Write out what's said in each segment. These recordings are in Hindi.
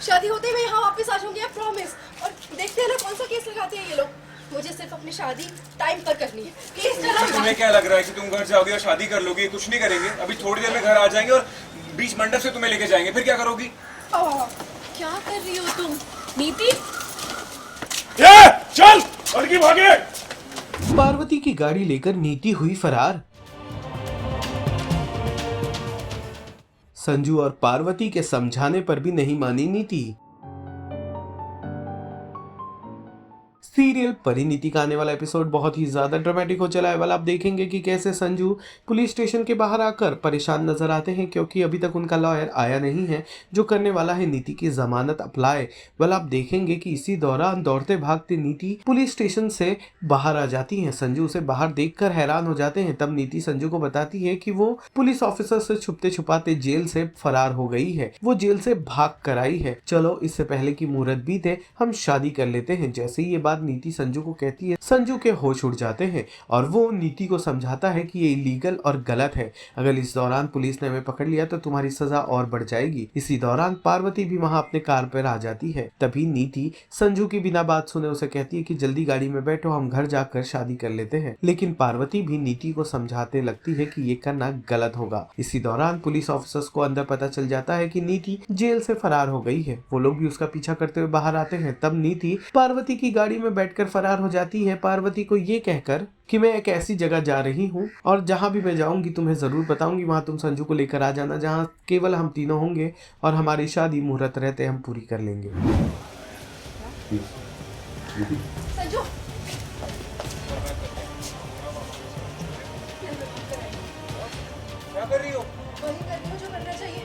शादी होते ही मैं यहाँ वापस आ जाऊंगी, आई प्रॉमिस। और देखते हैं ना कौन सा केस लगाते हैं ये लोग। मुझे सिर्फ अपनी शादी टाइम पर करनी है। प्लीज चलो। तुम्हें क्या लग रहा है कि तुम घर जाओगे और शादी कर लोगे? कुछ नहीं करेंगे, अभी थोड़ी देर में घर आ जाएंगे और बीच मंडप से तुम्हें लेके जाएंगे, फिर क्या करोगी? क्या कर रही हो तुम नीति? चल लड़की भागे। पार्वती की गाड़ी लेकर नीति हुई फरार। संजू और पार्वती के समझाने पर भी नहीं मानी नीति। सीरियल परिणीति का आने वाला एपिसोड बहुत ही ज्यादा ड्रामेटिक हो चला है। वाला आप देखेंगे कि कैसे संजू पुलिस स्टेशन के बाहर आकर परेशान नजर आते हैं क्योंकि अभी तक उनका लॉयर आया नहीं है जो करने वाला है नीति की जमानत अप्लाई। वाला आप देखेंगे कि इसी दौरान दौड़ते भागते नीति पुलिस स्टेशन से बाहर आ जाती है। संजू उसे बाहर देखकर हैरान हो जाते हैं। तब नीति संजू को बताती है कि वो पुलिस ऑफिसर से छुपते छुपाते जेल से फरार हो गई है, वो जेल से भाग कर आई है। चलो इससे पहले की मुहूर्त बीते हम शादी कर लेते हैं। जैसे ही ये बात नीति संजू को कहती है, संजू के होश उड़ जाते हैं और वो नीति को समझाता है कि ये इलीगल और गलत है। अगर इस दौरान पुलिस ने हमें पकड़ लिया तो तुम्हारी सजा और बढ़ जाएगी। इसी दौरान पार्वती भी वहां अपने कार पर आ जाती है। तभी नीति संजू की बिना बात सुने उसे कहती है कि जल्दी गाड़ी में बैठो, हम घर जाकर शादी कर लेते हैं। लेकिन पार्वती भी नीति को समझाते लगती है कि ये करना गलत होगा। इसी दौरान पुलिस ऑफिसर्स को अंदर पता चल जाता है कि नीति जेल से फरार हो गई है। वो लोग भी उसका पीछा करते हुए बाहर आते हैं। तब नीति पार्वती की गाड़ी में बैठकर फरार हो जाती है, पार्वती को ये कहकर कि मैं एक ऐसी जगह जा रही हूँ और जहाँ भी मैं जाऊंगी तुम्हें जरूर बताऊंगी, वहां तुम संजू को लेकर आ जाना, जहाँ केवल हम तीनों होंगे और हमारी शादी मुहूर्त रहते हम पूरी कर लेंगे। संजू क्या कर रही हो? वही कर रही हूँ जो करना चाहिए।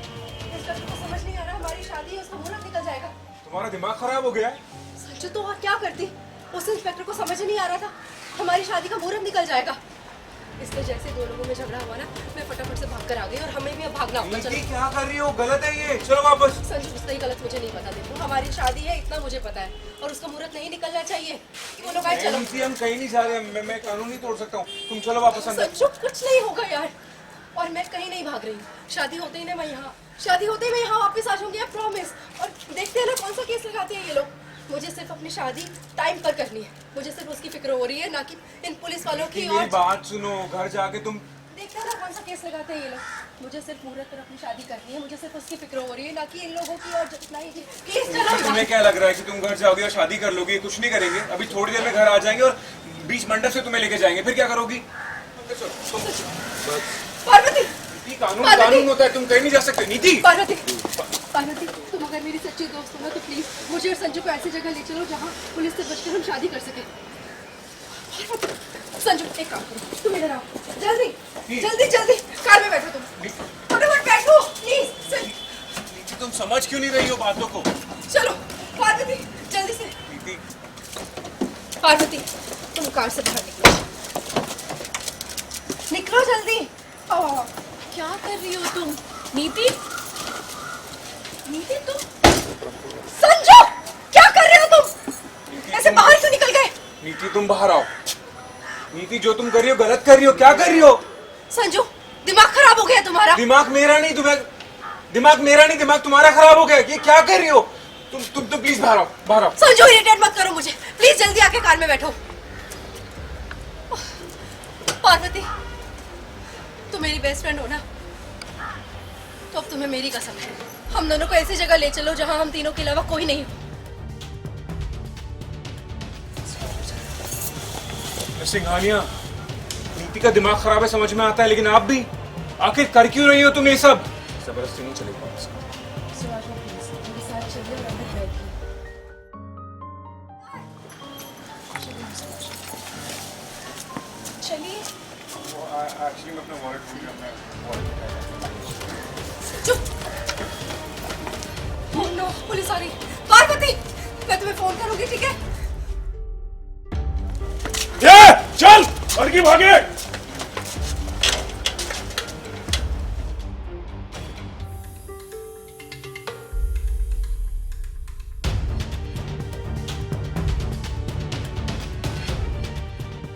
इस डॉक्टर को समझ नहीं आ रहा, हमारी शादी है, उसका मुहूर्त निकल जाएगा। तुम्हारा दिमाग खराब हो गया है? संजू तो और क्या करती, उस इंस्पेक्टर को समझ ही नहीं आ रहा था हमारी शादी का मुहूर्त निकल जाएगा। इसलिए जैसे दो लोगों में झगड़ा हुआ ना, मैं फटाफट से भाग कर आ गई और हमें भी अब भागना होगा। चलो। क्या कर रही हो? गलत है ये, चलो वापस। संजू सही गलत मुझे नहीं पता, देखो हमारी शादी है इतना मुझे पता है और उसका मुहूर्त नहीं निकलना चाहिए। वो लोग आए, चलो। हम कहीं नहीं जा रहे, मैं कानून नहीं तोड़ सकता हूँ, तुम चलो वापस अंदर। संजू कुछ नहीं होगा यार, और मैं कहीं नहीं भाग रही। शादी होते ही ना मैं यहाँ वापस आ जाऊंगी, आई प्रॉमिस। और देखते हैं ना कौन सा केस लगाते हैं ये लोग। मुझे सिर्फ अपनी शादी टाइम पर करनी है, मुझे सिर्फ उसकी फिक्र हो रही है, ना कि इन पुलिस वालों की। मेरी बात सुनो, घर जाके तुम देखते हैं ना कौन सा केस लगाते हैं ये लोग। मुझे सिर्फ मुहूर्त पर अपनी शादी करनी है, मुझे सिर्फ उसकी फिक्र हो रही है, ना कि इन लोगों की। और जितना ही प्लीज चलो। तुम्हें क्या लग रहा है कि तुम घर जाओगे और शादी कर लोगे? कुछ नहीं करेंगे, अभी थोड़ी देर में घर आ जाएंगे और बीच मंडप से तुम्हें लेके जाएंगे, फिर क्या करोगी? पार्वती, कानून होता है, तुम कहीं नहीं जा सकते। नीति पार्वती, तुम अगर मेरी सच्ची दोस्त हो ना तो प्लीज मुझे और संजू को ऐसी जगह ले चलो जहाँ पुलिस से बचकर हम शादी कर सके। संजू एक काम करो, तुम इधर आओ, जल्दी कार में बैठो, तुम फटाफट बैठो प्लीज। नीति तुम समझ क्यों नहीं रही हो बातों को? चलो पार्वती जल्दी से। नीति पार्वती तुम कार से बाहर निकलो जल्दी। क्या कर रही हो तुम नीति? तुम संजू क्या कर रहे हो तुम? ऐसे बाहर क्यों निकल गए? नीति तुम बाहर आओ। नीति जो तुम कर रही हो गलत कर रही हो, क्या कर रही हो? संजू दिमाग खराब हो गया तुम्हारा। दिमाग मेरा नहीं, दिमाग तुम्हारा खराब हो गया। ये क्या कर रही हो तुम प्लीज बाहर आओ। संजू इरिटेट मत करो मुझे, प्लीज जल्दी आके कार में बैठो। पार्वती तुम मेरी बेस्ट फ्रेंड हो ना, तो अब तुम्हें मेरी कसम है, हम दोनों को ऐसी जगह ले चलो जहां हम तीनों के अलावा कोई नहीं हो। सिंघानिया, नीति का दिमाग खराब है समझ में आता है, लेकिन आप भी आखिर कर क्यों रही हो तुम ये सब? जबरदस्ती नहीं चलेगा। चलिए। एक्चुअली मैं अपना वॉलेट भूल गया, Oh no, पुलिस आ रही। पार्वती मैं तुम्हें फोन करूंगी, ठीक है? चल लड़की भागे।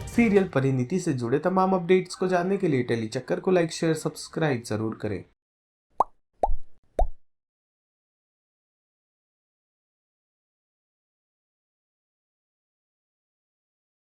सीरियल परिणीति से जुड़े तमाम अपडेट्स को जानने के लिए टेली चक्कर को लाइक शेयर सब्सक्राइब जरूर करें।